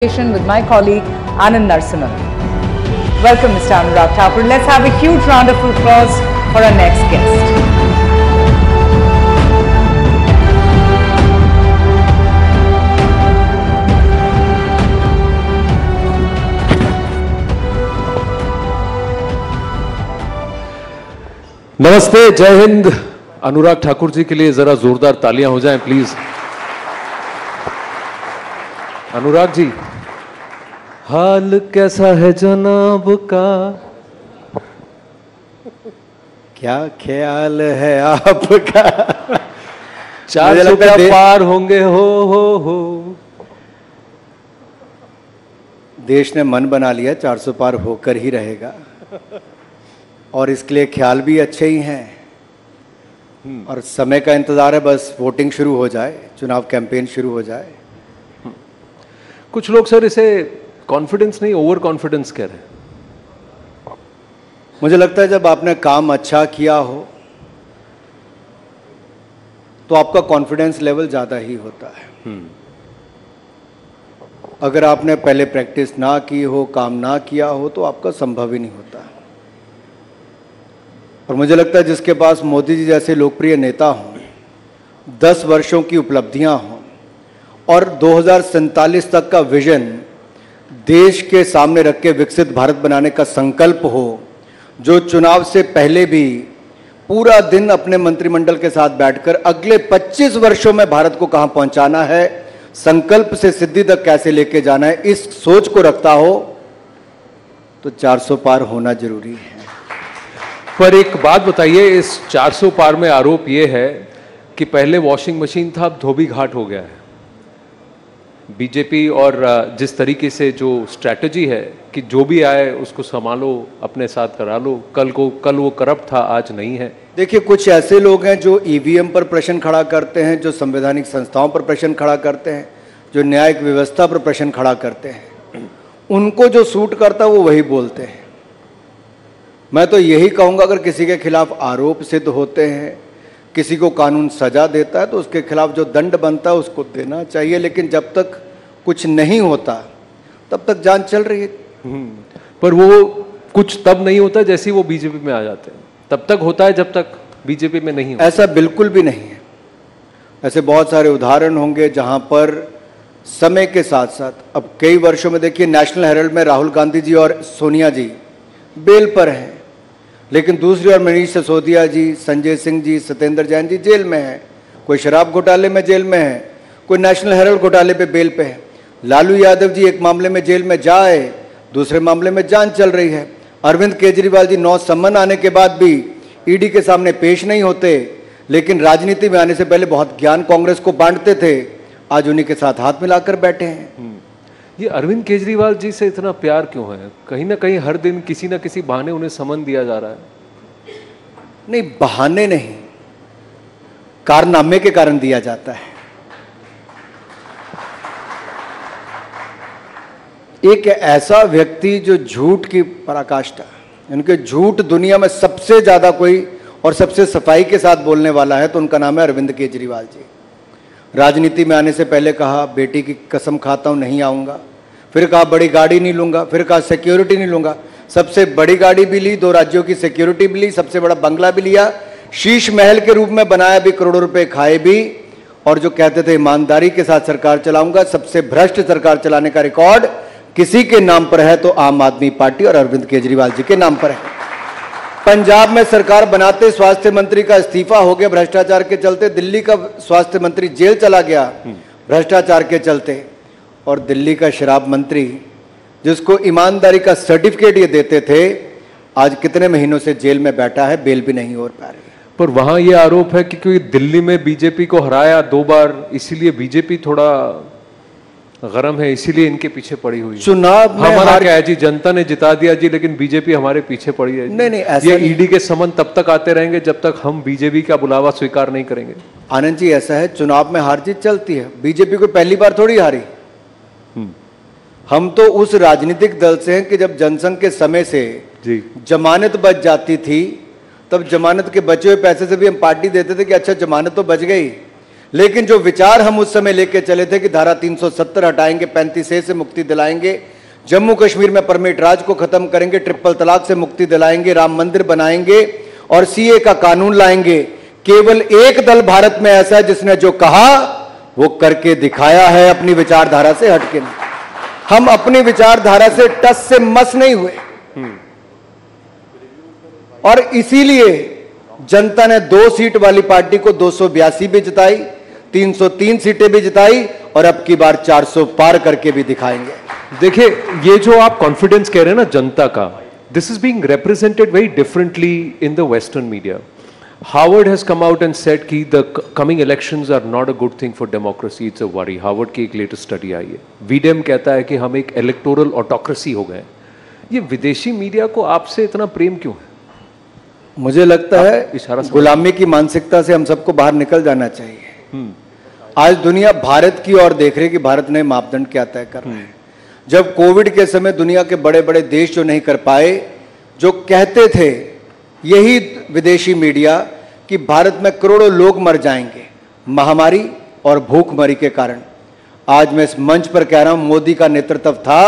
With my colleague Anand Narasimhan. Welcome, Mr. Anurag Thakur. Let's have a huge round of applause for our next guest. नमस्ते, जय हिंद। अनुराग ठाकुर जी के लिए जरा जोरदार तालियां हो जाएं प्लीज। अनुराग जी, हाल कैसा है जनाब का? क्या ख्याल है आपका? 400 का पार होंगे हो। देश ने मन बना लिया 400 पार होकर ही रहेगा, और इसके लिए ख्याल भी अच्छे ही हैं। और समय का इंतजार है, बस वोटिंग शुरू हो जाए, चुनाव कैंपेन शुरू हो जाए। कुछ लोग सर इसे कॉन्फिडेंस नहीं, ओवर कॉन्फिडेंस कह रहे हैं। मुझे लगता है जब आपने काम अच्छा किया हो तो आपका कॉन्फिडेंस लेवल ज़्यादा ही होता है। अगर आपने पहले प्रैक्टिस ना की हो, काम ना किया हो, तो आपका संभव ही नहीं होता। और मुझे लगता है जिसके पास मोदी जी जैसे लोकप्रिय नेता हों, 10 वर्षों की उपलब्धियां हों और 2047 तक का विजन देश के सामने रख के विकसित भारत बनाने का संकल्प हो, जो चुनाव से पहले भी पूरा दिन अपने मंत्रिमंडल के साथ बैठकर अगले 25 वर्षों में भारत को कहां पहुंचाना है, संकल्प से सिद्धि तक कैसे लेके जाना है, इस सोच को रखता हो तो 400 पार होना जरूरी है। पर एक बात बताइए, इस 400 पार में आरोप यह है कि पहले वॉशिंग मशीन था, अब धोबी घाट हो गया है। बीजेपी और जिस तरीके से जो स्ट्रैटेजी है कि जो भी आए उसको संभालो, अपने साथ करा लो, कल वो करप्ट था, आज नहीं है। देखिए, कुछ ऐसे लोग हैं जो ईवीएम पर प्रश्न खड़ा करते हैं, जो संवैधानिक संस्थाओं पर प्रश्न खड़ा करते हैं, जो न्यायिक व्यवस्था पर प्रश्न खड़ा करते हैं। उनको जो सूट करता है वो वही बोलते हैं। मैं तो यही कहूँगा, अगर किसी के खिलाफ आरोप सिद्ध होते हैं, किसी को कानून सजा देता है, तो उसके खिलाफ जो दंड बनता है उसको देना चाहिए। लेकिन जब तक कुछ नहीं होता तब तक जान चल रही है। पर वो कुछ तब नहीं होता जैसे वो बीजेपी में आ जाते हैं, तब तक होता है जब तक बीजेपी में नहीं होता। ऐसा बिल्कुल भी नहीं है। ऐसे बहुत सारे उदाहरण होंगे जहां पर समय के साथ साथ, अब कई वर्षों में देखिए, नेशनल हेराल्ड में राहुल गांधी जी और सोनिया जी बेल पर हैं, लेकिन दूसरी ओर मनीष सिसोदिया जी, संजय सिंह जी, सत्येंद्र जैन जी जेल में हैं। कोई शराब घोटाले में जेल में है, कोई नेशनल हेराल्ड घोटाले पे बेल पे है। लालू यादव जी एक मामले में जेल में जाए, दूसरे मामले में जांच चल रही है। अरविंद केजरीवाल जी 9 सम्मन आने के बाद भी ईडी के सामने पेश नहीं होते, लेकिन राजनीति में आने से पहले बहुत ज्ञान कांग्रेस को बांटते थे, आज उन्हीं के साथ हाथ मिलाकर बैठे हैं। ये अरविंद केजरीवाल जी से इतना प्यार क्यों है? कहीं ना कहीं हर दिन किसी ना किसी बहाने उन्हें समन दिया जा रहा है। नहीं, बहाने नहीं, कारनामे के कारण दिया जाता है। एक ऐसा व्यक्ति जो झूठ की पराकाष्ठा, उनके झूठ दुनिया में सबसे ज्यादा कोई और सबसे सफाई के साथ बोलने वाला है तो उनका नाम है अरविंद केजरीवाल जी। राजनीति में आने से पहले कहा बेटी की कसम खाता हूं नहीं आऊंगा, फिर कहा बड़ी गाड़ी नहीं लूंगा, फिर कहा सिक्योरिटी नहीं लूंगा। सबसे बड़ी गाड़ी भी ली, 2 राज्यों की सिक्योरिटी भी ली, सबसे बड़ा बंगला भी लिया, शीश महल के रूप में बनाया भी, करोड़ों रुपए खाए भी, और जो कहते थे ईमानदारी के साथ सरकार चलाऊंगा, सबसे भ्रष्ट सरकार चलाने का रिकॉर्ड किसी के नाम पर है तो आम आदमी पार्टी और अरविंद केजरीवाल जी के नाम पर है। पंजाब में सरकार बनाते स्वास्थ्य मंत्री का इस्तीफा हो गया भ्रष्टाचार के चलते, दिल्ली का स्वास्थ्य मंत्री जेल चला गया भ्रष्टाचार के चलते, और दिल्ली का शराब मंत्री जिसको ईमानदारी का सर्टिफिकेट ये देते थे, आज कितने महीनों से जेल में बैठा है, बेल भी नहीं हो पा रही। पर वहां ये आरोप है कि क्योंकि दिल्ली में बीजेपी को हराया 2 बार, इसीलिए बीजेपी थोड़ा गरम है, इसीलिए इनके पीछे पड़ी हुई है। चुनाव में हमारा क्या है जी, जनता ने जिता दिया जी, लेकिन बीजेपी हमारे पीछे पड़ी है। नहीं, ऐसा ये ईडी के समन तब तक आते रहेंगे जब तक हम बीजेपी का बुलावा स्वीकार नहीं करेंगे। आनंद जी, ऐसा है, चुनाव में हार जीत चलती है। बीजेपी को पहली बार थोड़ी हारी। हम तो उस राजनीतिक दल से हैं कि जब जनसंघ के समय से जी जमानत बच जाती थी, तब जमानत के बचे हुए पैसे से भी हम पार्टी देते थे कि अच्छा जमानत तो बच गई, लेकिन जो विचार हम उस समय लेके चले थे कि धारा 370 हटाएंगे, 35A से मुक्ति दिलाएंगे, जम्मू कश्मीर में परमिट राज को खत्म करेंगे, ट्रिपल तलाक से मुक्ति दिलाएंगे, राम मंदिर बनाएंगे और CA का कानून लाएंगे, केवल एक दल भारत में ऐसा है जिसने जो कहा वो करके दिखाया है, अपनी विचारधारा से हटके नहीं। हम अपनी विचारधारा से टस से मस नहीं हुए और इसीलिए जनता ने 2 सीट वाली पार्टी को 282 भी जिताई, 303 सीटें भी जिताई और अब की बार 400 पार करके भी दिखाएंगे। देखिए, ये जो आप कॉन्फिडेंस कह रहे हैं ना जनता का, this is being represented very differently in the western media. Harvard has come out and said कि the coming elections are not a good thing for democracy, it's a worry. Harvard की एक latest study आई है। V-Dem कहता है कि हम एक electoral autocracy हो गए। ये विदेशी मीडिया को आपसे इतना प्रेम क्यों है? मुझे लगता है गुलामी की मानसिकता से हम सबको बाहर निकल जाना चाहिए। आज दुनिया भारत की ओर देख रही है कि भारत ने मापदंड क्या तय कर रहा है। जब कोविड के समय दुनिया के बड़े बड़े देश जो नहीं कर पाए, जो कहते थे यही विदेशी मीडिया कि भारत में करोड़ों लोग मर जाएंगे महामारी और भूखमरी के कारण, आज मैं इस मंच पर कह रहा हूं मोदी का नेतृत्व था,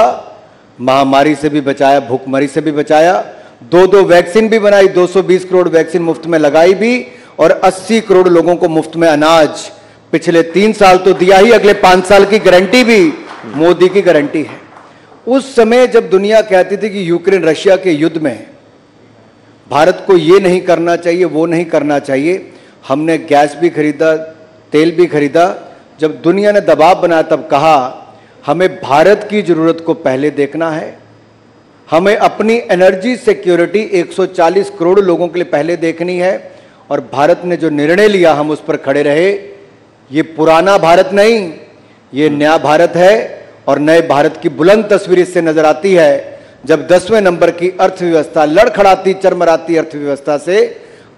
महामारी से भी बचाया, भूखमरी से भी बचाया, 2 वैक्सीन भी बनाई, 220 करोड़ वैक्सीन मुफ्त में लगाई भी और 80 करोड़ लोगों को मुफ्त में अनाज पिछले 3 साल तो दिया ही, अगले 5 साल की गारंटी भी मोदी की गारंटी है। उस समय जब दुनिया कहती थी कि यूक्रेन रशिया के युद्ध में भारत को ये नहीं करना चाहिए, वो नहीं करना चाहिए, हमने गैस भी खरीदा, तेल भी खरीदा। जब दुनिया ने दबाव बनाया तब कहा हमें भारत की जरूरत को पहले देखना है, हमें अपनी एनर्जी सिक्योरिटी 140 करोड़ लोगों के लिए पहले देखनी है। और भारत ने जो निर्णय लिया हम उस पर खड़े रहे। ये पुराना भारत नहीं, ये नया भारत है और नए भारत की बुलंद तस्वीर इससे नजर आती है जब 10वें नंबर की अर्थव्यवस्था लड़खड़ाती चरमराती अर्थव्यवस्था से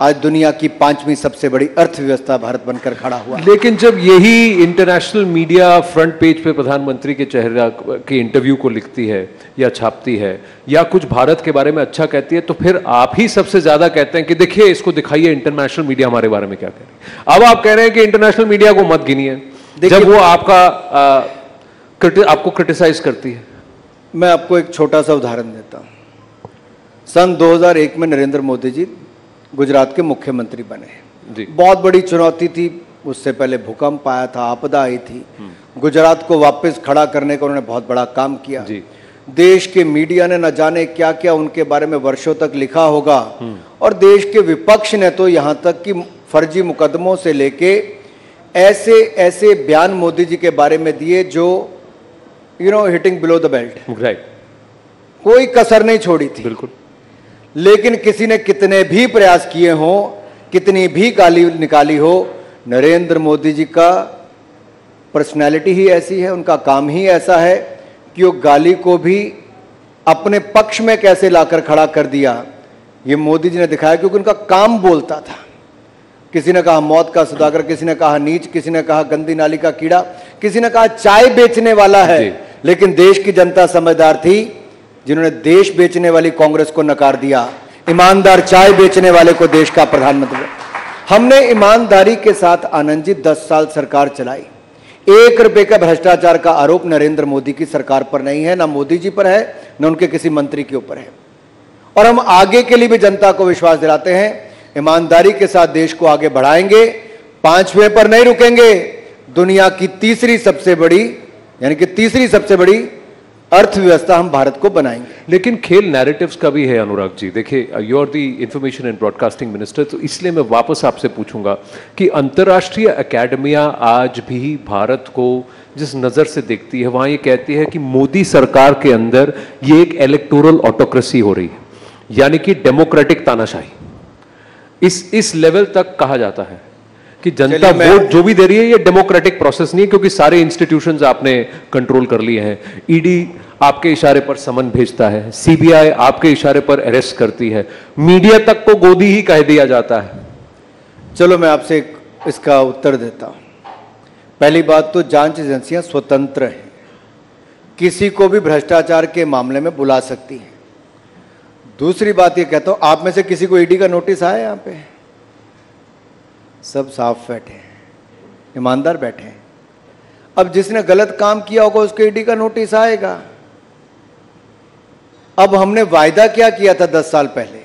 आज दुनिया की 5वीं सबसे बड़ी अर्थव्यवस्था भारत बनकर खड़ा हुआ। लेकिन जब यही इंटरनेशनल मीडिया फ्रंट पेज पे प्रधानमंत्री के चेहरे के इंटरव्यू को लिखती है या छापती है या कुछ भारत के बारे में अच्छा कहती है, तो फिर आप ही सबसे ज्यादा कहते हैं कि देखिए इसको दिखाइए इंटरनेशनल मीडिया हमारे बारे में क्या कह रही है। अब आप कह रहे हैं कि इंटरनेशनल मीडिया को मत गिनिए जब वो आपको क्रिटिसाइज करती है। मैं आपको एक छोटा सा उदाहरण देता हूं। सन 2001 में नरेंद्र मोदी जी गुजरात के मुख्यमंत्री बने। बहुत बड़ी चुनौती थी, उससे पहले भूकंप आया था, आपदा आई थी, गुजरात को वापस खड़ा करने का उन्होंने बहुत बड़ा काम किया। देश के मीडिया ने न जाने क्या क्या उनके बारे में वर्षों तक लिखा होगा और देश के विपक्ष ने तो यहां तक कि फर्जी मुकदमों से लेके ऐसे ऐसे बयान मोदी जी के बारे में दिए जो hitting below the belt, right, कोई कसर नहीं छोड़ी थी। बिल्कुल। लेकिन किसी ने कितने भी प्रयास किए हों, कितनी भी गाली निकाली हो, नरेंद्र मोदी जी का पर्सनैलिटी ही ऐसी है, उनका काम ही ऐसा है कि वो गाली को भी अपने पक्ष में कैसे लाकर खड़ा कर दिया, ये मोदी जी ने दिखाया, क्योंकि उनका काम बोलता था। किसी ने कहा मौत का सौदागर, किसी ने कहा नीच, किसी ने कहा गंदी नाली का कीड़ा, किसी ने कहा चाय बेचने वाला है। लेकिन देश की जनता समझदार थी जिन्होंने देश बेचने वाली कांग्रेस को नकार दिया, ईमानदार चाय बेचने वाले को देश का प्रधानमंत्री। हमने ईमानदारी के साथ आनंद जी 10 साल सरकार चलाई। 1 रुपए का भ्रष्टाचार का आरोप नरेंद्र मोदी की सरकार पर नहीं है, ना मोदी जी पर है, न उनके किसी मंत्री के ऊपर है। और हम आगे के लिए भी जनता को विश्वास दिलाते हैं, ईमानदारी के साथ देश को आगे बढ़ाएंगे, 5वें पर नहीं रुकेंगे। दुनिया की तीसरी सबसे बड़ी अर्थव्यवस्था हम भारत को बनाएंगे। लेकिन खेल नैरेटिव्स का भी है अनुराग जी। देखिए, you are the information and broadcasting minister, तो इसलिए मैं वापस आपसे पूछूंगा कि अंतर्राष्ट्रीय अकेडमियां आज भी भारत को जिस नजर से देखती है, वहां ये कहती है कि मोदी सरकार के अंदर ये एक इलेक्टोरल ऑटोक्रेसी हो रही है, यानी कि डेमोक्रेटिक तानाशाही। इस लेवल तक कहा जाता है कि जनता वोट जो भी दे रही है ये डेमोक्रेटिक प्रोसेस नहीं है, क्योंकि सारे इंस्टीट्यूशंस आपने कंट्रोल कर लिए हैं। ईडी आपके इशारे पर समन भेजता है, सीबीआई आपके इशारे पर अरेस्ट करती है, मीडिया तक को गोदी ही कह दिया जाता है। चलो मैं आपसे इसका उत्तर देता हूं। पहली बात तो जांच एजेंसियां स्वतंत्र हैं, किसी को भी भ्रष्टाचार के मामले में बुला सकती हैं। दूसरी बात ये कहता हूं, आप में से किसी को ईडी का नोटिस आया? यहां पे सब साफ बैठे हैं। ईमानदार बैठे हैं। अब जिसने गलत काम किया होगा उसको ईडी का नोटिस आएगा। अब हमने वायदा क्या किया था 10 साल पहले,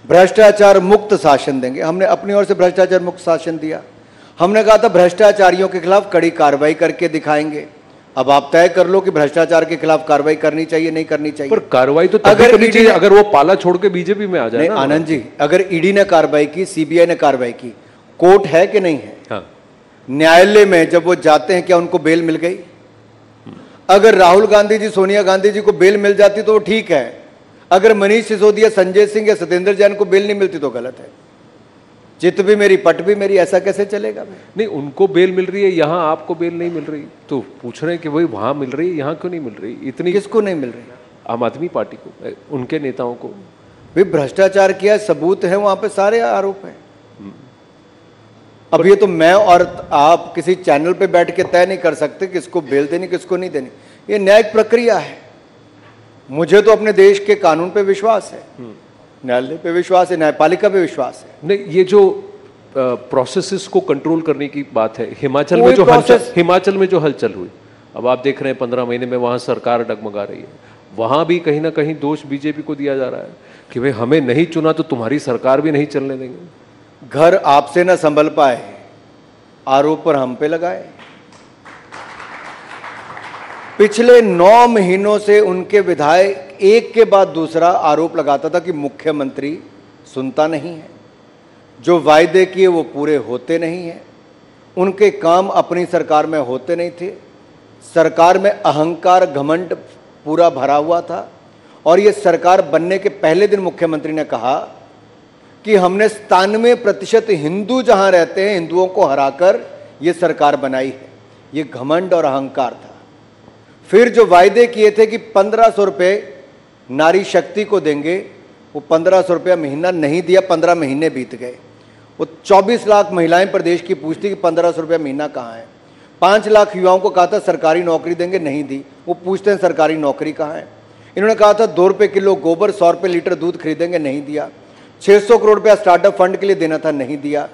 भ्रष्टाचार मुक्त शासन देंगे। हमने अपनी ओर से भ्रष्टाचार मुक्त शासन दिया। हमने कहा था भ्रष्टाचारियों के खिलाफ कड़ी कार्रवाई करके दिखाएंगे। अब आप तय कर लो कि भ्रष्टाचार के खिलाफ कार्रवाई करनी चाहिए नहीं करनी चाहिए। पर कार्रवाई तो तभी करनी चाहिए अगर वो पाला छोड़ के बीजेपी में आ जाए ना। आनंद जी, अगर ईडी ने कार्रवाई की, सीबीआई ने कार्रवाई की, कोर्ट है कि नहीं है? हाँ। न्यायालय में जब वो जाते हैं क्या उनको बेल मिल गई? अगर राहुल गांधी जी, सोनिया गांधी जी को बेल मिल जाती तो वो ठीक है। अगर मनीष सिसोदिया, संजय सिंह या सत्येंद्र जैन को बेल नहीं मिलती तो गलत है। चित भी मेरी पट भी मेरी, ऐसा कैसे चलेगा? नहीं, उनको बेल मिल रही है, यहाँ आपको बेल नहीं मिल रही, तो पूछ रहे हैं कि भाई वहां मिल रही है, यहाँ क्यों नहीं मिल रही? इतनी किसको नहीं मिल रही? आम आदमी पार्टी को, उनके नेताओं को। भाई भ्रष्टाचार किया, सबूत है, वहां पे सारे आरोप हैं। अब ये तो मैं और आप किसी चैनल पे बैठ के तय नहीं कर सकते किसको बेल देनी किसको नहीं देनी। ये न्यायिक प्रक्रिया है। मुझे तो अपने देश के कानून पे विश्वास है, न्यायालय पे विश्वास है, न्यायपालिका पे विश्वास है। नहीं, ये जो प्रोसेसेस को कंट्रोल करने की बात है, हिमाचल में जो हलचल हुई, अब आप देख रहे हैं 15 महीने में वहां सरकार डगमगा रही है। वहां भी कहीं ना कहीं दोष बीजेपी को दिया जा रहा है कि भाई हमें नहीं चुना तो तुम्हारी सरकार भी नहीं चलने देंगे। घर आपसे ना संभल पाए, आरोप पर हम पे लगाए। पिछले 9 महीनों से उनके विधायक एक के बाद दूसरा आरोप लगाता था कि मुख्यमंत्री सुनता नहीं है, जो वायदे किए वो पूरे होते नहीं हैं, उनके काम अपनी सरकार में होते नहीं थे, सरकार में अहंकार घमंड पूरा भरा हुआ था। और ये सरकार बनने के पहले दिन मुख्यमंत्री ने कहा कि हमने 97% हिंदू जहां रहते हैं हिंदुओं को हराकर ये सरकार बनाई है। ये घमंड और अहंकार था। फिर जो वायदे किए थे कि 1500 रुपये नारी शक्ति को देंगे, वो 1500 रुपया महीना नहीं दिया, 15 महीने बीत गए। वो 24 लाख महिलाएं प्रदेश की पूछती कि 1500 रुपया महीना कहाँ है। 5 लाख युवाओं को कहा था सरकारी नौकरी देंगे, नहीं दी। वो पूछते हैं सरकारी नौकरी कहाँ है। इन्होंने कहा था 2 रुपये किलो गोबर, 100 रुपये लीटर दूध खरीदेंगे, नहीं दिया। 600 करोड़ रुपया स्टार्टअप फंड के लिए देना था, नहीं दिया।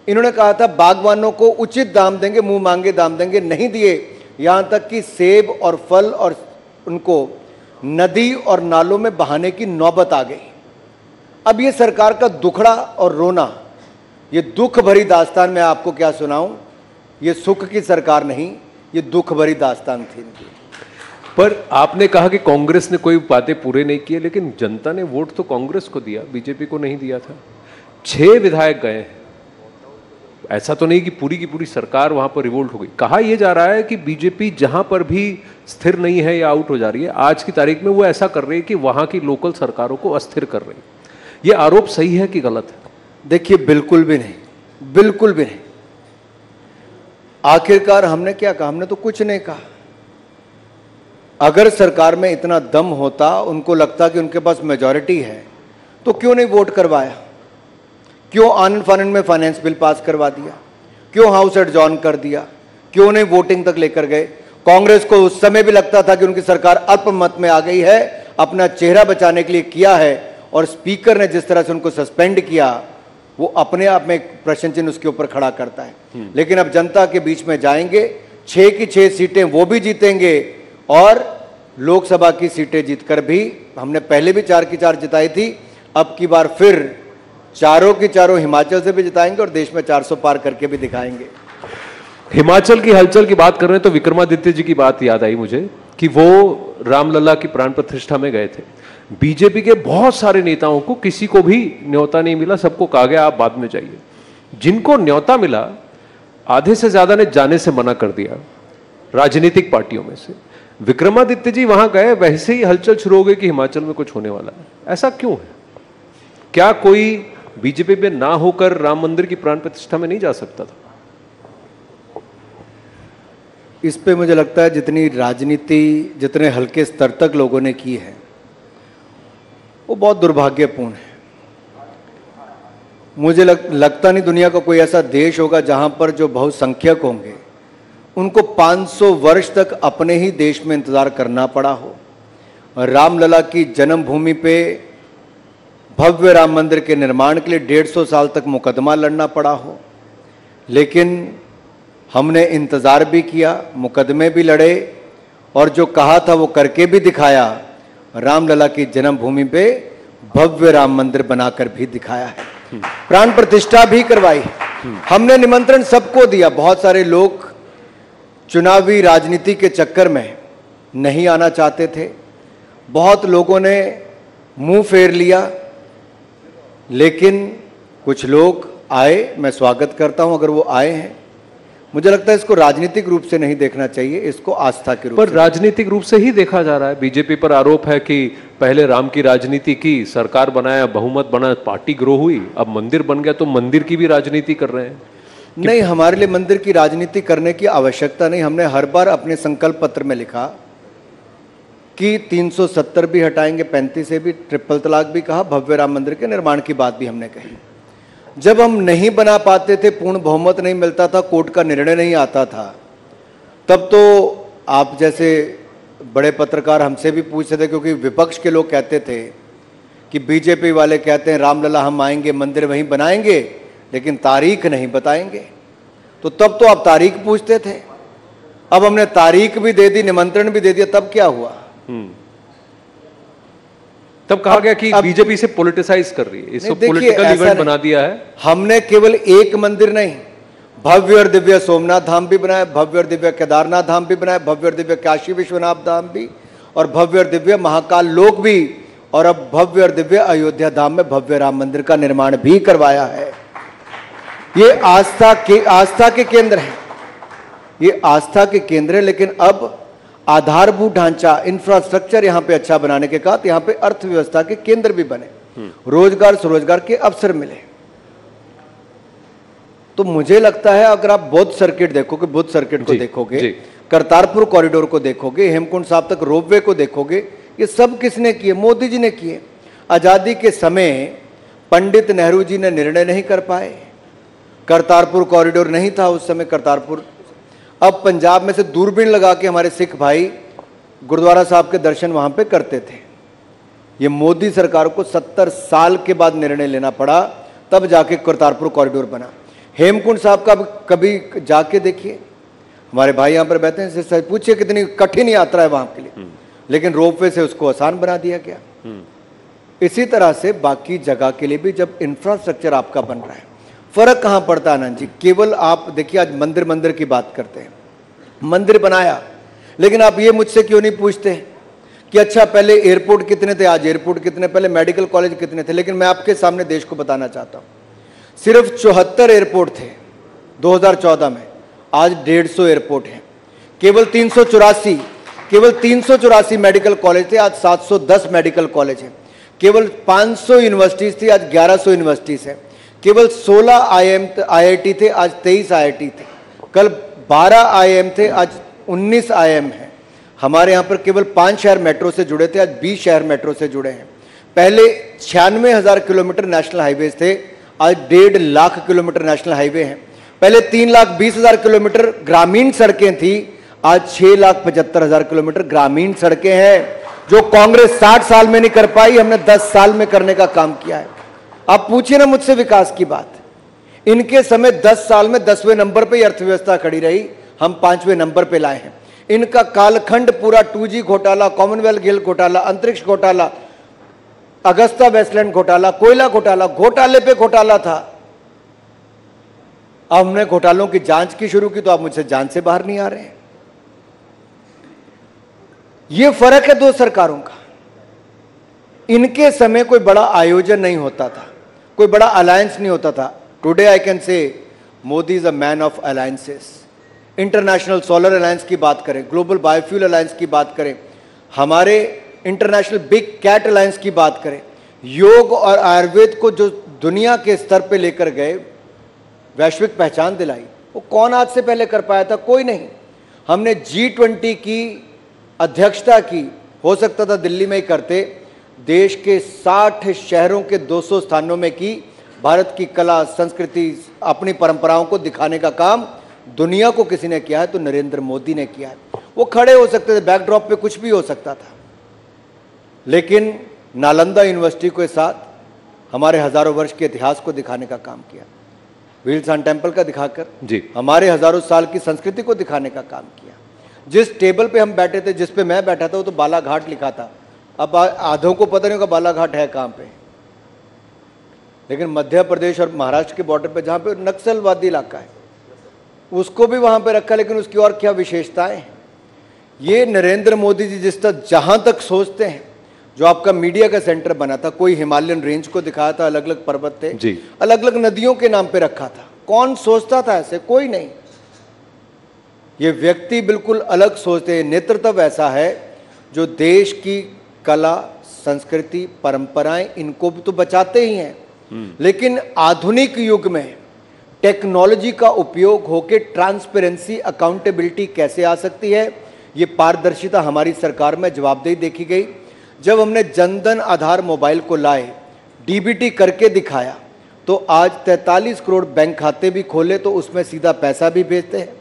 इन्होंने कहा था बागवानों को उचित दाम देंगे, मुंह मांगे दाम देंगे, नहीं दिए। यहां तक कि सेब और फल और उनको नदी और नालों में बहाने की नौबत आ गई। अब ये सरकार का दुखड़ा और रोना, ये दुख भरी दास्तान मैं आपको क्या सुनाऊं। ये सुख की सरकार नहीं, ये दुख भरी दास्तान थी इनकी। पर आपने कहा कि कांग्रेस ने कोई बातें पूरे नहीं किए, लेकिन जनता ने वोट तो कांग्रेस को दिया, बीजेपी को नहीं दिया था। 6 विधायक गए हैं। ऐसा तो नहीं कि पूरी की पूरी सरकार वहां पर रिवोल्ट हो गई। कहा यह जा रहा है कि बीजेपी जहां पर भी स्थिर नहीं है या आउट हो जा रही है, आज की तारीख में वो ऐसा कर रही है कि वहां की लोकल सरकारों को अस्थिर कर रही है। ये आरोप सही है कि गलत है? देखिए, बिल्कुल भी नहीं, बिल्कुल भी नहीं। आखिरकार हमने क्या कहा? हमने तो कुछ नहीं कहा। अगर सरकार में इतना दम होता, उनको लगता कि उनके पास मेजॉरिटी है, तो क्यों नहीं वोट करवाया? क्यों आनंद फानंद में फाइनेंस बिल पास करवा दिया? क्यों हाउस एडजॉर्न कर दिया? क्यों नहीं वोटिंग तक लेकर गए? कांग्रेस को उस समय भी लगता था कि उनकी सरकार अल्पमत में आ गई है, अपना चेहरा बचाने के लिए किया है। और स्पीकर ने जिस तरह से उनको सस्पेंड किया, वो अपने आप में एक प्रश्न चिन्ह उसके ऊपर खड़ा करता है। लेकिन अब जनता के बीच में जाएंगे, 6 की 6 सीटें वो भी जीतेंगे और लोकसभा की सीटें जीतकर भी, हमने पहले भी 4 की 4 जिताई थी, अब की बार फिर 4 की 4 हिमाचल से भी जिताएंगे और देश में 400 पार करके भी दिखाएंगे। हिमाचल की हलचल की बात कर रहे हैं तो विक्रमादित्य जी की बात याद आई मुझे कि वो रामलला की प्राण प्रतिष्ठा में गए थे। बीजेपी के बहुत सारे नेताओं को किसी को भी न्योता नहीं मिला, सबको कहा गया आप बाद में जाइए। जिनको न्योता मिला, आधे से ज्यादा ने जाने से मना कर दिया राजनीतिक पार्टियों में से। विक्रमादित्य जी वहां गए, वैसे ही हलचल शुरू हो गई कि हिमाचल में कुछ होने वाला है। ऐसा क्यों है? क्या कोई बीजेपी में ना होकर राम मंदिर की प्राण प्रतिष्ठा में नहीं जा सकता था? इस पे मुझे लगता है जितनी राजनीति जितने हल्के स्तर तक लोगों ने की है, वो बहुत दुर्भाग्यपूर्ण है। मुझे लगता नहीं दुनिया का कोई ऐसा देश होगा जहां पर जो बहुसंख्यक होंगे उनको 500 वर्ष तक अपने ही देश में इंतजार करना पड़ा हो। रामलला की जन्मभूमि पे भव्य राम मंदिर के निर्माण के लिए 150 साल तक मुकदमा लड़ना पड़ा हो। लेकिन हमने इंतज़ार भी किया, मुकदमे भी लड़े और जो कहा था वो करके भी दिखाया। रामलला की जन्मभूमि पे भव्य राम मंदिर बनाकर भी दिखाया है, प्राण प्रतिष्ठा भी करवाई। हमने निमंत्रण सबको दिया। बहुत सारे लोग चुनावी राजनीति के चक्कर में नहीं आना चाहते थे, बहुत लोगों ने मुंह फेर लिया, लेकिन कुछ लोग आए। मैं स्वागत करता हूं अगर वो आए हैं। मुझे लगता है इसको राजनीतिक रूप से नहीं देखना चाहिए, इसको आस्था के रूप पर से। राजनीतिक रूप से ही देखा जा रहा है। बीजेपी पर आरोप है कि पहले राम की राजनीति की, सरकार बनाया, बहुमत बना, पार्टी ग्रो हुई, अब मंदिर बन गया तो मंदिर की भी राजनीति कर रहे हैं। नहीं, हमारे लिए मंदिर की राजनीति करने की आवश्यकता नहीं। हमने हर बार अपने संकल्प पत्र में लिखा कि 370 भी हटाएंगे, 35 से भी, ट्रिपल तलाक भी कहा, भव्य राम मंदिर के निर्माण की बात भी हमने कही। जब हम नहीं बना पाते थे, पूर्ण बहुमत नहीं मिलता था, कोर्ट का निर्णय नहीं आता था, तब तो आप जैसे बड़े पत्रकार हमसे भी पूछते थे, क्योंकि विपक्ष के लोग कहते थे कि बीजेपी वाले कहते हैं रामलला हम आएंगे, मंदिर वहीं बनाएंगे, लेकिन तारीख नहीं बताएंगे। तो तब तो आप तारीख पूछते थे। अब हमने तारीख भी दे दी, निमंत्रण भी दे दिया, तब क्या हुआ? तब कहा गया कि बीजेपी से पॉलिटिसाइज कर रही है, इसको पॉलिटिकल इवेंट बना दिया है। हमने केवल एक मंदिर नहीं, भव्य और दिव्य सोमनाथ धाम भी बनाया, भव्य और दिव्य केदारनाथ धाम भी बनाया, भव्य और दिव्य काशी विश्वनाथ धाम भी, और भव्य और दिव्य महाकाल लोक भी, और अब भव्य और दिव्य अयोध्या धाम में भव्य राम मंदिर का निर्माण भी करवाया है। ये आस्था के केंद्र है, ये आस्था के केंद्र है। लेकिन अब आधारभूत ढांचा, इंफ्रास्ट्रक्चर यहां पे अच्छा बनाने के साथ यहां पे अर्थव्यवस्था के केंद्र भी बने, रोजगार स्वरोजगार के अवसर मिले। तो मुझे लगता है अगर आप बौद्ध सर्किट देखोगे, बुद्ध सर्किट को देखोगे, करतारपुर कॉरिडोर को देखोगे, हेमकुंड साहब तक रोपवे को देखोगे, ये सब किसने किए? मोदी जी ने किए। आजादी के समय पंडित नेहरू जी ने निर्णय नहीं कर पाए, करतारपुर कॉरिडोर नहीं था उस समय करतारपुर। अब पंजाब में से दूरबीन लगा के हमारे सिख भाई गुरुद्वारा साहब के दर्शन वहां पे करते थे। ये मोदी सरकार को 70 साल के बाद निर्णय लेना पड़ा, तब जाके करतारपुर कॉरिडोर बना। हेमकुंड साहब का कभी जाके देखिए, हमारे भाई यहाँ पर बैठे हैं, सच पूछिए कितनी कठिन यात्रा है वहां के लिए, लेकिन रोपवे से उसको आसान बना दिया गया। इसी तरह से बाकी जगह के लिए भी जब इंफ्रास्ट्रक्चर आपका बन रहा है, फर्क कहां पड़ता है आनंद जी? केवल आप देखिए, आज मंदिर की बात करते हैं, मंदिर बनाया, लेकिन आप ये मुझसे क्यों नहीं पूछते कि अच्छा पहले एयरपोर्ट कितने थे, आज एयरपोर्ट कितने, पहले मेडिकल कॉलेज कितने थे? लेकिन मैं आपके सामने देश को बताना चाहता हूं, सिर्फ 74 एयरपोर्ट थे 2014 में, आज 150 एयरपोर्ट हैं। केवल 384 मेडिकल कॉलेज थे, आज 710 मेडिकल कॉलेज हैं। केवल 500 यूनिवर्सिटीज थी, आज 1100 यूनिवर्सिटीज है। केवल 16 IIT थे, आज 23 IIT थे। कल 12 IIM थे, आज 19 IIM हैं। हमारे यहाँ पर केवल 5 शहर मेट्रो से जुड़े थे, आज 20 शहर मेट्रो से जुड़े हैं। पहले 96,000 किलोमीटर नेशनल हाईवेज थे, आज 1.5 लाख किलोमीटर नेशनल हाईवे हैं। पहले 3,20,000 किलोमीटर ग्रामीण सड़कें थी, आज 6,75,000 किलोमीटर ग्रामीण सड़कें हैं, जो कांग्रेस 60 साल में नहीं कर पाई, हमने 10 साल में करने का काम किया है। आप पूछिए ना मुझसे विकास की बात, इनके समय 10 साल में 10वें नंबर पे अर्थव्यवस्था खड़ी रही, हम 5वें नंबर पे लाए हैं। इनका कालखंड पूरा 2G घोटाला, कॉमनवेल्थ गेल घोटाला, अंतरिक्ष घोटाला, अगस्ता वेस्टलैंड घोटाला, कोयला घोटाला, घोटाले पे घोटाला था। अब हमने घोटालों की जांच की शुरू की, तो आप मुझसे जांच से बाहर नहीं आ रहे हैं। यह फर्क है दो सरकारों का। इनके समय कोई बड़ा आयोजन नहीं होता था, कोई बड़ा अलायंस नहीं होता था। Today I can say Modi is a man of alliances. International solar alliance की बात करें, ग्लोबल बायोफ्यूल अलायंस की बात करें, हमारे इंटरनेशनल बिग कैट अलायंस की बात करें, योग और आयुर्वेद को जो दुनिया के स्तर पे लेकर गए, वैश्विक पहचान दिलाई, वो कौन आज से पहले कर पाया था? कोई नहीं। हमने G20 की अध्यक्षता की, हो सकता था दिल्ली में ही करते, देश के 60 शहरों के 200 स्थानों में की। भारत की कला, संस्कृति, अपनी परंपराओं को दिखाने का काम दुनिया को किसी ने किया है तो नरेंद्र मोदी ने किया है। वो खड़े हो सकते थे, बैकड्रॉप पे कुछ भी हो सकता था, लेकिन नालंदा यूनिवर्सिटी के साथ हमारे हजारों वर्ष के इतिहास को दिखाने का काम किया। व्हील्स ऑन टेम्पल का दिखाकर जी। हमारे हजारों साल की संस्कृति को दिखाने का काम किया। जिस टेबल पे हम बैठे थे, जिस पे मैं बैठा था, वो तो बालाघाट लिखा था। अब आधों को पता नहीं होगा बालाघाट है कहाँ पे, लेकिन मध्य प्रदेश और महाराष्ट्र के बॉर्डर पे जहाँ पे नक्सलवादी इलाका है, उसको भी वहाँ पे रखा। लेकिन उसकी और क्या विशेषताएं हैं। ये नरेंद्र मोदी जी जिस तक जहाँ तक सोचते हैं, जो आपका मीडिया का सेंटर बना था, कोई हिमालयन रेंज को दिखाया था, अलग अलग पर्वत थे, अलग अलग नदियों के नाम पे रखा था। कौन सोचता था ऐसे? कोई नहीं। ये व्यक्ति बिल्कुल अलग सोचते हैं। नेतृत्व ऐसा है जो देश की कला, संस्कृति, परंपराएं, इनको भी तो बचाते ही हैं, लेकिन आधुनिक युग में टेक्नोलॉजी का उपयोग होकर ट्रांसपेरेंसी, अकाउंटेबिलिटी कैसे आ सकती है, ये पारदर्शिता हमारी सरकार में जवाबदेही देखी गई। जब हमने जनधन आधार मोबाइल को लाए, डीबीटी करके दिखाया, तो आज 43 करोड़ बैंक खाते भी खोले तो उसमें सीधा पैसा भी भेजते हैं।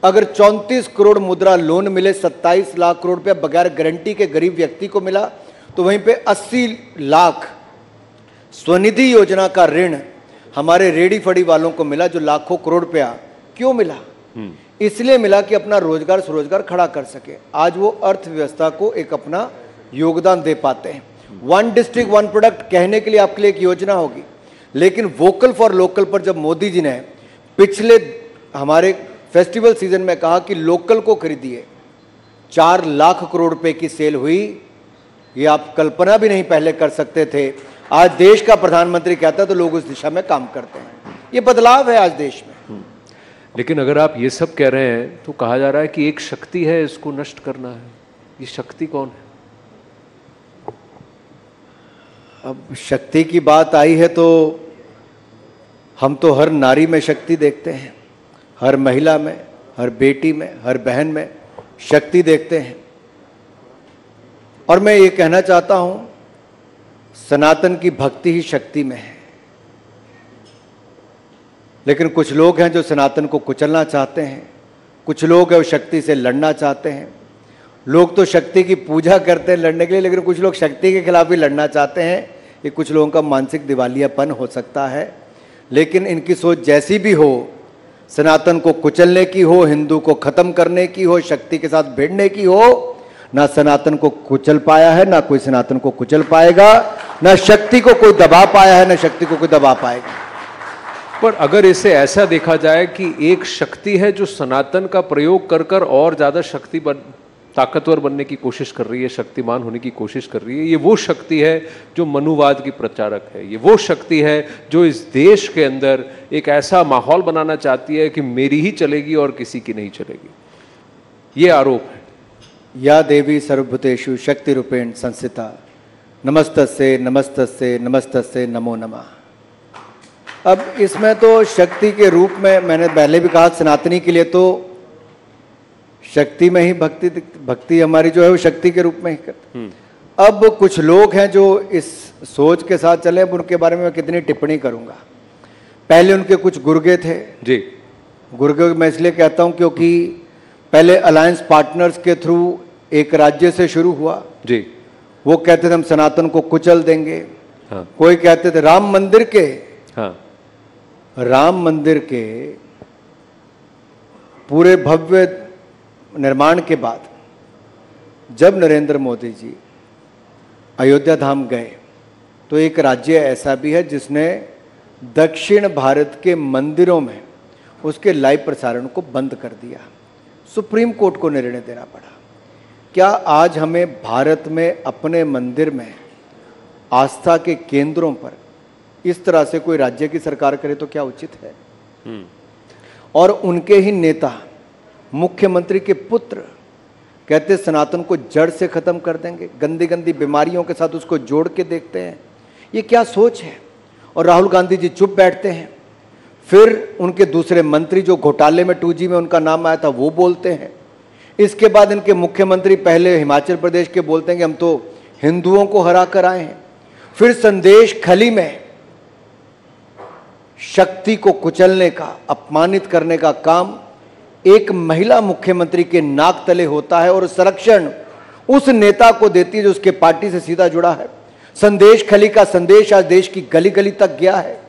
अगर 34 करोड़ मुद्रा लोन मिले, 27 लाख करोड़ रुपया बगैर गारंटी के गरीब व्यक्ति को मिला, तो वहीं पे 80 लाख स्वनिधि योजना का ऋण हमारे रेडी फड़ी वालों को मिला, जो लाखों करोड़ रुपया क्यों मिला? इसलिए मिला कि अपना रोजगार स्वरोजगार खड़ा कर सके। आज वो अर्थव्यवस्था को एक अपना योगदान दे पाते हैं। वन डिस्ट्रिक्ट वन प्रोडक्ट कहने के लिए आपके लिए एक योजना होगी, लेकिन वोकल फॉर लोकल पर जब मोदी जी ने पिछले हमारे फेस्टिवल सीजन में कहा कि लोकल को खरीदिए, 4 लाख करोड़ रुपए की सेल हुई। ये आप कल्पना भी नहीं पहले कर सकते थे। आज देश का प्रधानमंत्री कहता है तो लोग उस दिशा में काम करते हैं। ये बदलाव है आज देश में। लेकिन अगर आप ये सब कह रहे हैं तो कहा जा रहा है कि एक शक्ति है, इसको नष्ट करना है। ये शक्ति कौन है? अब शक्ति की बात आई है तो हम तो हर नारी में शक्ति देखते हैं, हर महिला में, हर बेटी में, हर बहन में शक्ति देखते हैं। और मैं ये कहना चाहता हूं, सनातन की भक्ति ही शक्ति में है। लेकिन कुछ लोग हैं जो सनातन को कुचलना चाहते हैं, कुछ लोग हैं वो शक्ति से लड़ना चाहते हैं। लोग तो शक्ति की पूजा करते हैं लड़ने के लिए, लेकिन कुछ लोग शक्ति के खिलाफ भी लड़ना चाहते हैं। ये कुछ लोगों का मानसिक दिवालियापन हो सकता है, लेकिन इनकी सोच जैसी भी हो, सनातन को कुचलने की हो, हिंदू को खत्म करने की हो, शक्ति के साथ भिड़ने की हो, ना सनातन को कुचल पाया है, ना कोई सनातन को कुचल पाएगा, ना शक्ति को कोई दबा पाया है, ना शक्ति को कोई दबा पाएगा। पर अगर इसे ऐसा देखा जाए कि एक शक्ति है जो सनातन का प्रयोग कर कर और ज्यादा ताकतवर बनने की कोशिश कर रही है, शक्तिमान होने की कोशिश कर रही है, ये वो शक्ति है जो मनुवाद की प्रचारक है। ये वो शक्ति है जो इस देश के अंदर एक ऐसा माहौल बनाना चाहती है कि मेरी ही चलेगी और किसी की नहीं चलेगी। ये आरोप है। या देवी सर्वभूतेषु शक्ति रूपेण संस्थिता नमस्तस्ये नमस्तस्ये नमस्तस्ये नमो नमः। अब इसमें तो शक्ति के रूप में मैंने पहले भी कहा, सनातनी के लिए तो शक्ति में ही भक्ति हमारी जो है वो शक्ति के रूप में ही करते। अब कुछ लोग हैं जो इस सोच के साथ चले, अब उनके बारे में मैं कितनी टिप्पणी करूंगा। पहले उनके कुछ गुर्गे थे जी। गुर्गे मैं इसलिए कहता हूं क्योंकि पहले अलायंस पार्टनर्स के थ्रू एक राज्य से शुरू हुआ जी। वो कहते थे हम सनातन को कुचल देंगे। हाँ। कोई कहते थे राम मंदिर के, हाँ, राम मंदिर के पूरे भव्य निर्माण के बाद जब नरेंद्र मोदी जी अयोध्या धाम गए तो एक राज्य ऐसा भी है जिसने दक्षिण भारत के मंदिरों में उसके लाइव प्रसारण को बंद कर दिया। सुप्रीम कोर्ट को निर्णय देना पड़ा। क्या आज हमें भारत में अपने मंदिर में आस्था के केंद्रों पर इस तरह से कोई राज्य की सरकार करे तो क्या उचित है? और उनके ही नेता मुख्यमंत्री के पुत्र कहते सनातन को जड़ से खत्म कर देंगे, गंदी गंदी बीमारियों के साथ उसको जोड़ के देखते हैं। ये क्या सोच है? और राहुल गांधी जी चुप बैठते हैं। फिर उनके दूसरे मंत्री जो घोटाले में 2G में उनका नाम आया था वो बोलते हैं। इसके बाद इनके मुख्यमंत्री पहले हिमाचल प्रदेश के बोलते हैं कि हम तो हिंदुओं को हरा कर आए हैं। फिर संदेश खली में शक्ति को कुचलने का, अपमानित करने का काम एक महिला मुख्यमंत्री के नाक तले होता है और संरक्षण उस नेता को देती है जो उसके पार्टी से सीधा जुड़ा है। संदेश खली का संदेश आज देश की गली गली तक गया है,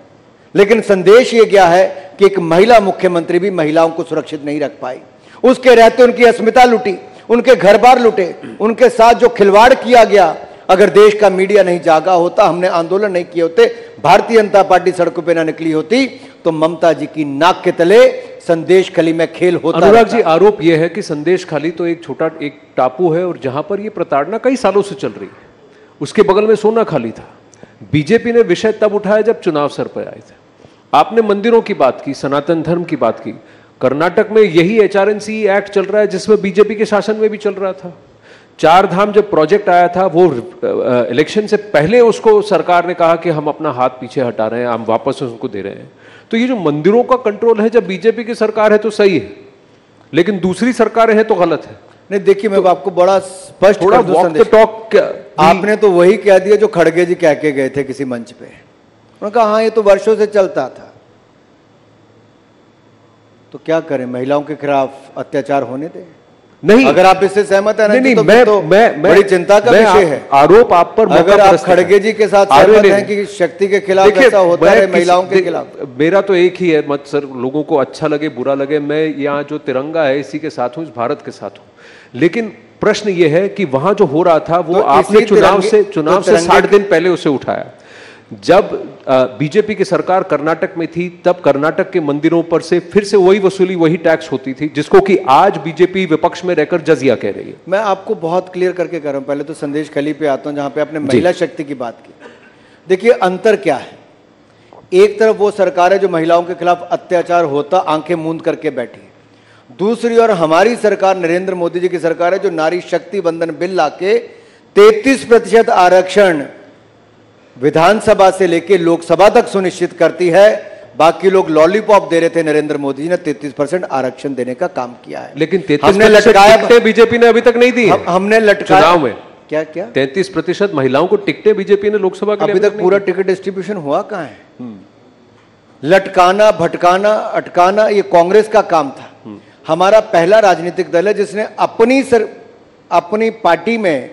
लेकिन संदेश ये क्या है कि एक महिला मुख्यमंत्री भी महिलाओं को सुरक्षित नहीं रख पाई, उसके रहते उनकी अस्मिता लुटी, उनके घर बार लुटे, उनके साथ जो खिलवाड़ किया गया। अगर देश का मीडिया नहीं जागा होता, हमने आंदोलन नहीं किए होते, भारतीय जनता पार्टी सड़कों पे ना निकली होती, तो ममता जी की नाक के तले संदेश खाली में खेल होता। अनुराग जी, आरोप यह है कि संदेश खाली तो एक छोटा एक टापू है और जहां पर यह प्रताड़ना कई सालों से चल रही है, उसके बगल में सोना खाली था। बीजेपी ने विषय तब उठाया जब चुनाव सर पर आए थे। आपने मंदिरों की बात की, सनातन धर्म की बात की। कर्नाटक में यही HRNC एक्ट चल रहा है जिसमें बीजेपी के शासन में भी चल रहा था। 4 धाम जब प्रोजेक्ट आया था, वो इलेक्शन से पहले उसको सरकार ने कहा कि हम अपना हाथ पीछे हटा रहे हैं, हम वापस उसको दे रहे हैं। तो ये जो मंदिरों का कंट्रोल है, जब बीजेपी की सरकार है तो सही है, लेकिन दूसरी सरकारें हैं तो गलत है। नहीं, देखिए मैं आपको बड़ा स्पष्ट थोड़ा वॉक द टॉक। आपने तो वही कह दिया जो खड़गे जी कह के गए थे किसी मंच पे। उन्होंने कहा हाँ ये तो वर्षों से चलता था। तो क्या करें, महिलाओं के खिलाफ अत्याचार होने दें? नहीं, अगर आप इससे सहमत है ना, नहीं, तो मैं बड़ी चिंता का विषय है। आरोप आप पर, अगर आप खड़गे जी के साथ सहमत हैं कि शक्ति के खिलाफ ऐसा होता है महिलाओं के खिलाफ, मेरा तो एक ही है मत सर, लोगों को अच्छा लगे बुरा लगे, मैं यहाँ जो तिरंगा है इसी के साथ हूँ, इस भारत के साथ हूँ। लेकिन प्रश्न ये है कि वहां जो हो रहा था वो तो आपने चुनाव से 60 दिन पहले उसे उठाया। जब बीजेपी की सरकार कर्नाटक में थी, तब कर्नाटक के मंदिरों पर से फिर से वही वसूली, वही टैक्स होती थी, जिसको कि आज बीजेपी विपक्ष में रहकर जजिया कह रही है। मैं आपको बहुत क्लियर करके कह रहा हूं। पहले तो संदेश खली पे आता हूं, जहां पे आपने महिला शक्ति की बात की। देखिए अंतर क्या है, एक तरफ वो सरकार है जो महिलाओं के खिलाफ अत्याचार होता आंखें मूंद करके बैठी है, दूसरी ओर हमारी सरकार, नरेंद्र मोदी जी की सरकार है जो नारी शक्ति बंधन बिल लाके 33% आरक्षण विधानसभा से लेकर लोकसभा तक सुनिश्चित करती है। बाकी लोग लॉलीपॉप दे रहे थे, नरेंद्र मोदी जी ने 33% आरक्षण देने का काम किया है। लेकिन 33% बीजेपी ने अभी तक नहीं दी। हमने लटकाया चुनाव में क्या 33% महिलाओं को टिकटें बीजेपी ने लोकसभा के लिए अभी तक पूरा टिकट डिस्ट्रीब्यूशन हुआ कहां है? लटकाना, भटकाना, अटकाना ये कांग्रेस का काम था। हमारा पहला राजनीतिक दल है जिसने अपनी पार्टी में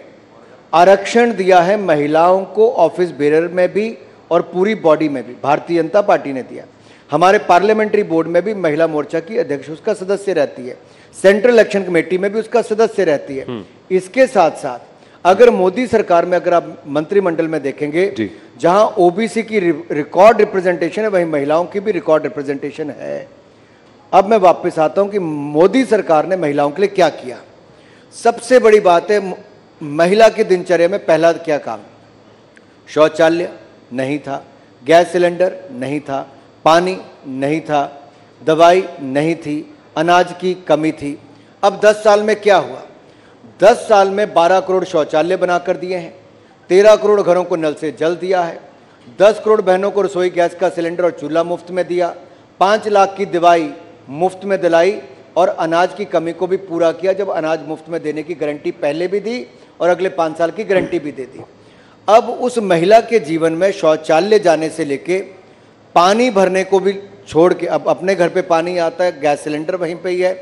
आरक्षण दिया है महिलाओं को, ऑफिस बेरर में भी और पूरी बॉडी में भी भारतीय जनता पार्टी ने दिया। हमारे पार्लियामेंट्री बोर्ड में भी महिला मोर्चा की अध्यक्ष उसका सदस्य रहती है, सेंट्रल इलेक्शन कमेटी में भी उसका सदस्य रहती है। इसके साथ साथ अगर मोदी सरकार में, अगर आप मंत्रिमंडल में देखेंगे, जहां ओबीसी की रिकॉर्ड रिप्रेजेंटेशन है, वहीं महिलाओं की भी रिकॉर्ड रिप्रेजेंटेशन है। अब मैं वापस आता हूं कि मोदी सरकार ने महिलाओं के लिए क्या किया। सबसे बड़ी बात है, महिला की दिनचर्या में पहला क्या काम? शौचालय नहीं था, गैस सिलेंडर नहीं था, पानी नहीं था, दवाई नहीं थी, अनाज की कमी थी। अब 10 साल में क्या हुआ? 10 साल में 12 करोड़ शौचालय बनाकर दिए हैं, 13 करोड़ घरों को नल से जल दिया है, 10 करोड़ बहनों को रसोई गैस का सिलेंडर और चूल्हा मुफ्त में दिया, 5 लाख की दवाई मुफ्त में दिलाई और अनाज की कमी को भी पूरा किया, जब अनाज मुफ्त में देने की गारंटी पहले भी दी और अगले 5 साल की गारंटी भी दे दी। अब उस महिला के जीवन में शौचालय जाने से लेके पानी भरने को भी छोड़ के, अब अपने घर पे पानी आता है, गैस सिलेंडर वहीं पे ही है,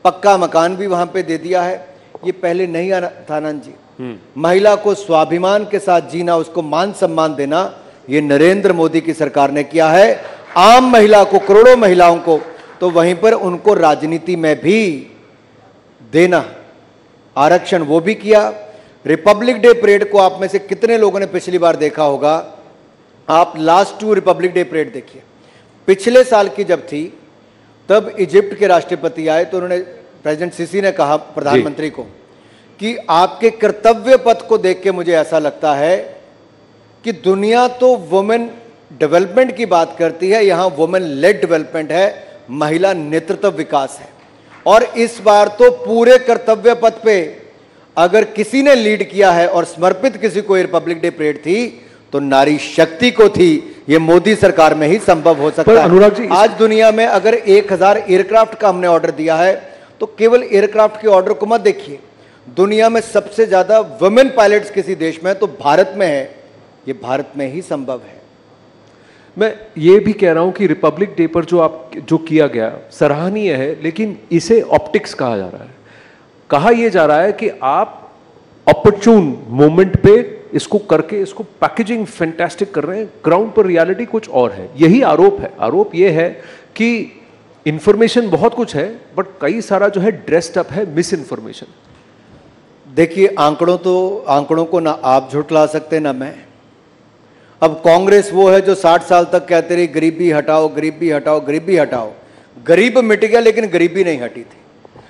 पक्का मकान भी वहां पे दे दिया है। ये पहले नहीं आना था आनंद जी। महिला को स्वाभिमान के साथ जीना, उसको मान सम्मान देना, ये नरेंद्र मोदी की सरकार ने किया है। आम महिला को, करोड़ों महिलाओं को, तो वहीं पर उनको राजनीति में भी देना आरक्षण, वो भी किया। रिपब्लिक डे परेड को आप में से कितने लोगों ने पिछली बार देखा होगा? आप लास्ट 2 रिपब्लिक डे परेड देखिए। पिछले साल की जब थी, तब इजिप्ट के राष्ट्रपति आए तो उन्होंने, प्रेसिडेंट सीसी ने कहा प्रधानमंत्री को कि आपके कर्तव्य पथ को देख के मुझे ऐसा लगता है कि दुनिया तो वुमेन डेवलपमेंट की बात करती है, यहां वुमेन लेड डेवलपमेंट है, महिला नेतृत्व विकास है। और इस बार तो पूरे कर्तव्य पथ पे अगर किसी ने लीड किया है और समर्पित किसी को रिपब्लिक डे परेड थी तो नारी शक्ति को थी। ये मोदी सरकार में ही संभव हो सकता है। अनुराग जी, आज दुनिया में अगर 1000 एयरक्राफ्ट का हमने ऑर्डर दिया है तो केवल एयरक्राफ्ट के ऑर्डर को मत देखिए, दुनिया में सबसे ज्यादा वुमेन पायलट्स किसी देश में तो भारत में है। ये भारत में ही संभव है। मैं ये भी कह रहा हूं कि रिपब्लिक डे पर जो किया गया सराहनीय है, लेकिन इसे ऑप्टिक्स कहा जा रहा है। कहा यह जा रहा है कि आप ऑपरचून मोमेंट पे इसको करके इसको पैकेजिंग फैंटास्टिक कर रहे हैं, ग्राउंड पर रियलिटी कुछ और है। यही आरोप है। आरोप ये है कि इंफॉर्मेशन बहुत कुछ है बट कई सारा जो है ड्रेस्ड अप है मिस इन्फॉर्मेशन। देखिए, आंकड़ों को ना आप झुठला सकते ना मैं। अब कांग्रेस वो है जो 60 साल तक कहते रही गरीबी हटाओ, गरीबी हटाओ, गरीबी हटाओ। गरीब मिट गया लेकिन गरीबी नहीं हटी थी।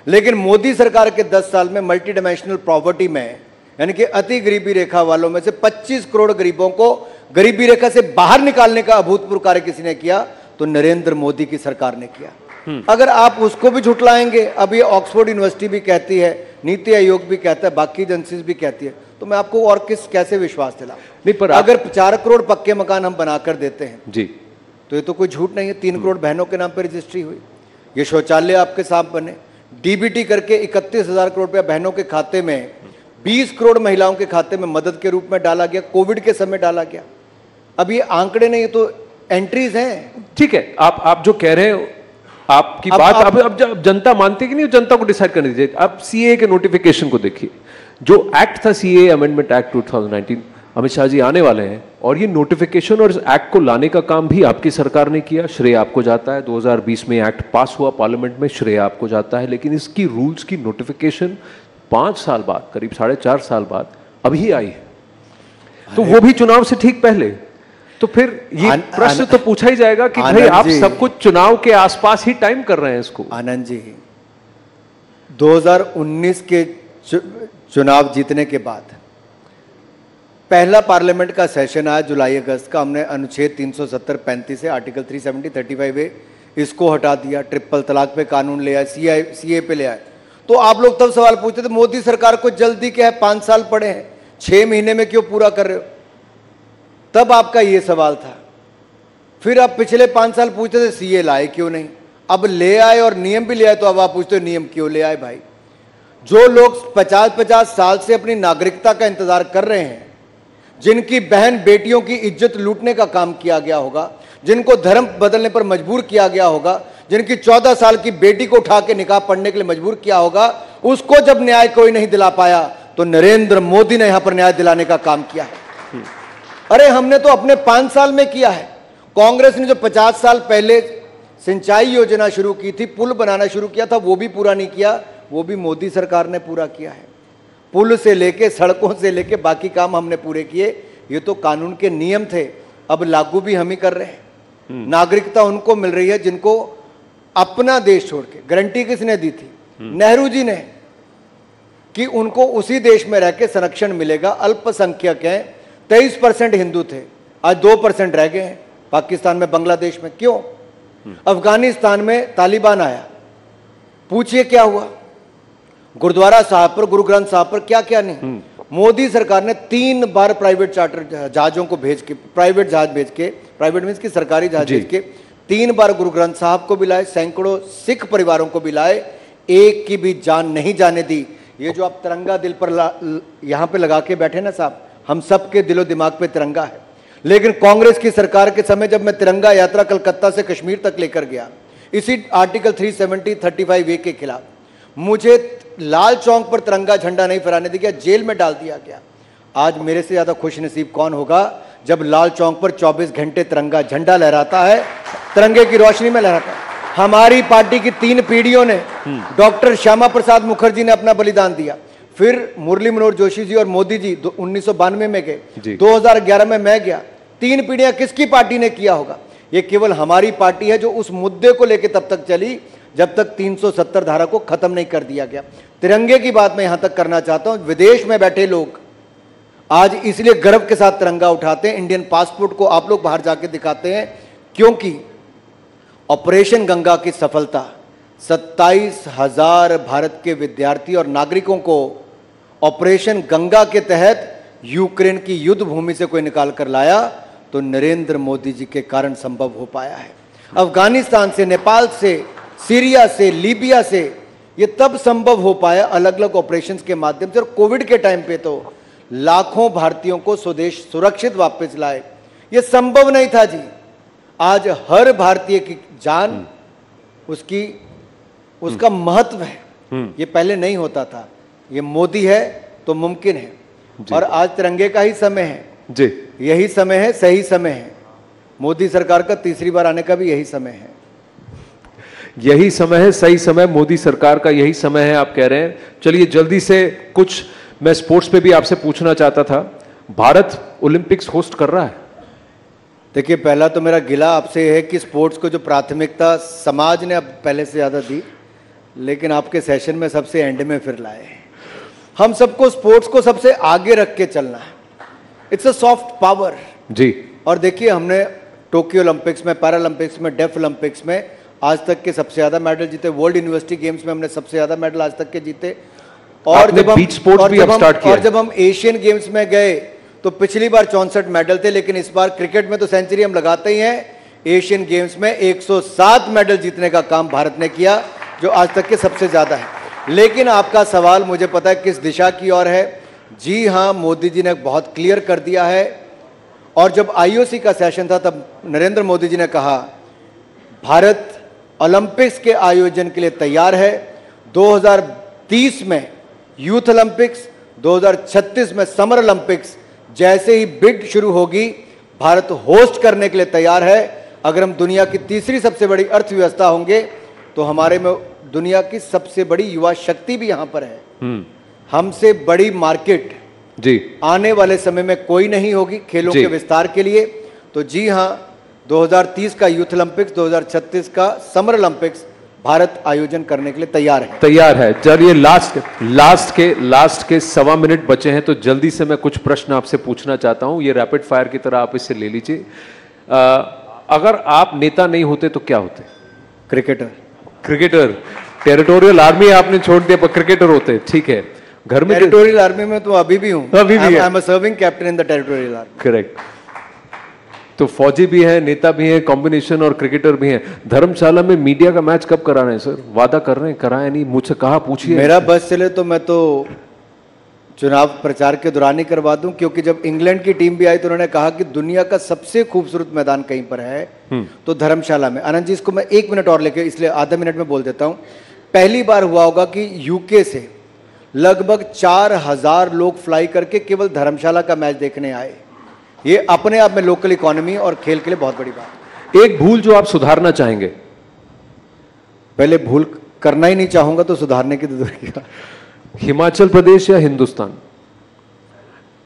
लेकिन मोदी सरकार के 10 साल में मल्टी डायमेंशनल प्रॉपर्टी में, यानी कि अति गरीबी रेखा वालों में से 25 करोड़ गरीबों को गरीबी रेखा से बाहर निकालने का अभूतपूर्व कार्य किसी ने किया तो नरेंद्र मोदी की सरकार ने किया। अगर आप उसको भी झुटलाएंगे, अब ये ऑक्सफोर्ड यूनिवर्सिटी भी कहती है, नीति आयोग भी कहता है, बाकी एजेंसीज भी कहती है, तो मैं आपको और कैसे विश्वास दिलाऊं? नहीं, पर अगर 4 करोड़ पक्के मकान हम बनाकर देते हैं जी तो ये तो कोई झूठ नहीं है। 3 करोड़ बहनों के नाम पर रजिस्ट्री हुई, ये शौचालय आपके साथ बने, डीबीटी करके 31,000 करोड़ रुपया बहनों के खाते में, 20 करोड़ महिलाओं के खाते में मदद के रूप में डाला गया, कोविड के समय डाला गया। अब ये आंकड़े नहीं, ये तो एंट्रीज हैं। ठीक है, आप जो कह रहे हैं आपकी बात अब जनता मानती कि नहीं, जनता को डिसाइड करने दीजिए। अब सीए के नोटिफिकेशन को देखिए, जो एक्ट था CA amendment act 2019, Amit Shah ji आने वाले हैं और ये नोटिफिकेशन और इस एक्ट को लाने का काम भी आपकी सरकार ने किया, श्रेय आपको जाता है। 2020 में एक्ट पास हुआ पार्लियामेंट में, श्रेय आपको जाता है। लेकिन इसकी रूल्स की नोटिफिकेशन 5 साल बाद, करीब 4.5 साल बाद अभी आई है, तो वो भी चुनाव से ठीक पहले। तो फिर ये प्रश्न तो पूछा ही जाएगा कि भाई आप सब कुछ चुनाव के आसपास ही टाइम कर रहे हैं इसको। आनंद जी, 2019 के चुनाव जीतने के बाद पहला पार्लियामेंट का सेशन आया जुलाई अगस्त का, हमने अनुच्छेद 370-35 से आर्टिकल 370-35A इसको हटा दिया, ट्रिपल तलाक पे कानून ले आए, सीए पे ले आए। तो आप लोग तब सवाल पूछते थे मोदी सरकार को जल्दी क्या है, 5 साल पड़े हैं, 6 महीने में क्यों पूरा कर रहे हो? तब आपका ये सवाल था। फिर आप पिछले 5 साल पूछते थे सीए लाए क्यों नहीं, अब ले आए और नियम भी ले आए, तो अब आप पूछते हो नियम क्यों ले आए? भाई, जो लोग 50-50 साल से अपनी नागरिकता का इंतजार कर रहे हैं, जिनकी बहन बेटियों की इज्जत लूटने का काम किया गया होगा, जिनको धर्म बदलने पर मजबूर किया गया होगा, जिनकी 14 साल की बेटी को उठा के निकाह पढ़ने के लिए मजबूर किया होगा, उसको जब न्याय कोई नहीं दिला पाया तो नरेंद्र मोदी ने यहां पर न्याय दिलाने का काम किया है। अरे हमने तो अपने 5 साल में किया है। कांग्रेस ने जो 50 साल पहले सिंचाई योजना शुरू की थी, पुल बनाना शुरू किया था, वो भी पूरा नहीं किया, वो भी मोदी सरकार ने पूरा किया है। पुल से लेके, सड़कों से लेके बाकी काम हमने पूरे किए। ये तो कानून के नियम थे, अब लागू भी हम ही कर रहे हैं। नागरिकता उनको मिल रही है जिनको अपना देश छोड़ के, गारंटी किसने दी थी? नेहरू जी ने, कि उनको उसी देश में रह के संरक्षण मिलेगा। अल्पसंख्यक हैं, 23% हिंदू थे, आज 2% रह गए हैं पाकिस्तान में, बांग्लादेश में। क्यों? अफगानिस्तान में तालिबान आया, पूछिए क्या हुआ? गुरुद्वारा साहब पर, गुरु ग्रंथ साहब पर क्या क्या नहीं। मोदी सरकार ने 3 बार प्राइवेट चार्टर जहाजों को भेज के, प्राइवेट जहाज भेज के, प्राइवेट मींस की सरकारी जहाज भेज के 3 बार गुरु ग्रंथ साहब को भी लाए, सैकड़ों सिख परिवारों को भी लाए, एक की भी जान नहीं जाने दी। ये जो आप तिरंगा दिल पर यहां पे लगा के बैठे ना साहब, हम सबके दिलो दिमाग पे तिरंगा है। लेकिन कांग्रेस की सरकार के समय जब मैं तिरंगा यात्रा कलकत्ता से कश्मीर तक लेकर गया, इसी आर्टिकल 370-35A के खिलाफ, मुझे लाल चौक पर तिरंगा झंडा नहीं फहराने दिया, जेल में डाल दिया गया। आज मेरे से ज्यादा खुश नसीब कौन होगा जब लाल चौक पर 24 घंटे तिरंगा झंडा लहराता है, तिरंगे की रोशनी में लहराता है। हमारी पार्टी की 3 पीढ़ियों ने, डॉक्टर श्यामा प्रसाद मुखर्जी ने अपना बलिदान दिया, फिर मुरली मनोहर जोशी जी और मोदी जी 1992 में गए, 2011 में मैं गया। 3 पीढ़ियां किसकी पार्टी ने किया होगा? ये केवल हमारी पार्टी है जो उस मुद्दे को लेकर तब तक चली जब तक 370 धारा को खत्म नहीं कर दिया गया। तिरंगे की बात मैं यहां तक करना चाहता हूं, विदेश में बैठे लोग आज इसलिए गर्व के साथ तिरंगा उठाते हैं, इंडियन पासपोर्ट को आप लोग बाहर जाके दिखाते हैं, क्योंकि ऑपरेशन गंगा की सफलता 27,000 भारत के विद्यार्थी और नागरिकों को ऑपरेशन गंगा के तहत यूक्रेन की युद्ध भूमि से कोई निकाल कर लाया तो नरेंद्र मोदी जी के कारण संभव हो पाया है। अफगानिस्तान से, नेपाल से, सीरिया से, लीबिया से ये तब संभव हो पाया अलग अलग ऑपरेशंस के माध्यम से। और कोविड के टाइम पे तो लाखों भारतीयों को स्वदेश सुरक्षित वापस लाए, ये संभव नहीं था जी। आज हर भारतीय की जान, उसका महत्व है, ये पहले नहीं होता था। ये मोदी है तो मुमकिन है। और आज तिरंगे का ही समय है जी, यही समय है, सही समय है। मोदी सरकार का तीसरी बार आने का भी यही समय है। यही समय है, सही समय, मोदी सरकार का यही समय है, आप कह रहे हैं। चलिए जल्दी से कुछ मैं स्पोर्ट्स पे भी आपसे पूछना चाहता था। भारत ओलंपिक्स होस्ट कर रहा है? देखिए, पहला तो मेरा गिला आपसे है कि स्पोर्ट्स को जो प्राथमिकता समाज ने अब पहले से ज़्यादा दी, लेकिन आपके सेशन में सबसे एंड में फिर लाए। हम सबको स्पोर्ट्स को सबसे आगे रख के चलना है। इट्स अ सॉफ्ट पावर जी। और देखिए, हमने टोक्यो ओलंपिक्स में, पैरालंपिक्स में, डेफ ओलंपिक्स में आज तक के सबसे ज्यादा मेडल जीते। वर्ल्ड यूनिवर्सिटी गेम्स में हमने सबसे ज्यादा मेडल आज तक के जीते। और जब हम एशियन गेम्स में गए तो पिछली बार 64 मेडल थे, लेकिन इस बार क्रिकेट में तो सेंचुरी हम लगाते ही हैं। एशियन गेम्स में 107 मेडल जीतने का काम भारत ने किया, जो आज तक के सबसे ज्यादा है। लेकिन आपका सवाल मुझे पता है किस दिशा की ओर है। जी हाँ, मोदी जी ने बहुत क्लियर कर दिया है। और जब आईओसी का सेशन था तब नरेंद्र मोदी जी ने कहा भारत ओलंपिक्स के आयोजन के लिए तैयार है। 2030 में यूथ ओलंपिक्स, 2036 में समर ओलंपिक्स, जैसे ही बिड शुरू होगी भारत होस्ट करने के लिए तैयार है। अगर हम दुनिया की तीसरी सबसे बड़ी अर्थव्यवस्था होंगे तो हमारे में दुनिया की सबसे बड़ी युवा शक्ति भी यहां पर है। हमसे बड़ी मार्केट जी आने वाले समय में कोई नहीं होगी खेलों के विस्तार के लिए। तो जी हां, 2030 का यूथ ओलंपिक्स, 2036 का समर ओलंपिक्स भारत आयोजन करने के लिए तैयार है। चलिए लास्ट के 1.25 मिनट बचे हैं, तो जल्दी से मैं कुछ प्रश्न आपसे पूछना चाहता हूं। ये रैपिड फायर की तरह आप इससे ले लीजिए। अगर आप नेता नहीं होते तो क्या होते? क्रिकेटर। टेरिटोरियल आर्मी आपने छोड़ दिया, पर क्रिकेटर होते। ठीक है। घर में टेरिटोरियल आर्मी में तो अभी भी हूं। अभी भी I am a serving captain in the territorial army. Correct. तो फौजी भी है, नेता भी है, कॉम्बिनेशन, और क्रिकेटर भी है। धर्मशाला में मीडिया का मैच कब कराना है सर? वादा कर रहे हैं, कराया नहीं, मुझसे कहा, पूछिए। मेरा बस चले तो मैं तो चुनाव प्रचार के दौरान ही करवा दूं, क्योंकि जब इंग्लैंड की टीम भी आई तो उन्होंने कहा कि दुनिया का सबसे खूबसूरत मैदान कहीं पर है तो धर्मशाला में। आनंद जी, इसको मैं 1 मिनट और लेके, इसलिए आधा मिनट में बोल देता हूं। पहली बार हुआ होगा कि यूके से लगभग 4000 लोग फ्लाई करके केवल धर्मशाला का मैच देखने आए। ये अपने आप में लोकल इकोनॉमी और खेल के लिए बहुत बड़ी बात। एक भूल जो आप सुधारना चाहेंगे? पहले भूल करना ही नहीं चाहूंगा तो सुधारने की तो दूर की बात। हिमाचल प्रदेश या हिंदुस्तान?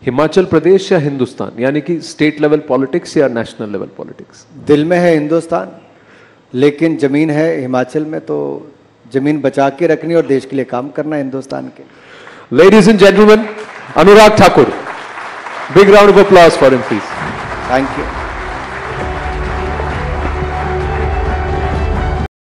हिमाचल प्रदेश या हिंदुस्तान, यानी कि स्टेट लेवल पॉलिटिक्स या नेशनल लेवल पॉलिटिक्स? दिल में है हिंदुस्तान, लेकिन जमीन है हिमाचल में, तो जमीन बचा के रखनी और देश के लिए काम करना हिंदुस्तान के। Ladies and gentleman, Anurag Thakur, big round of applause for him please. Thank you.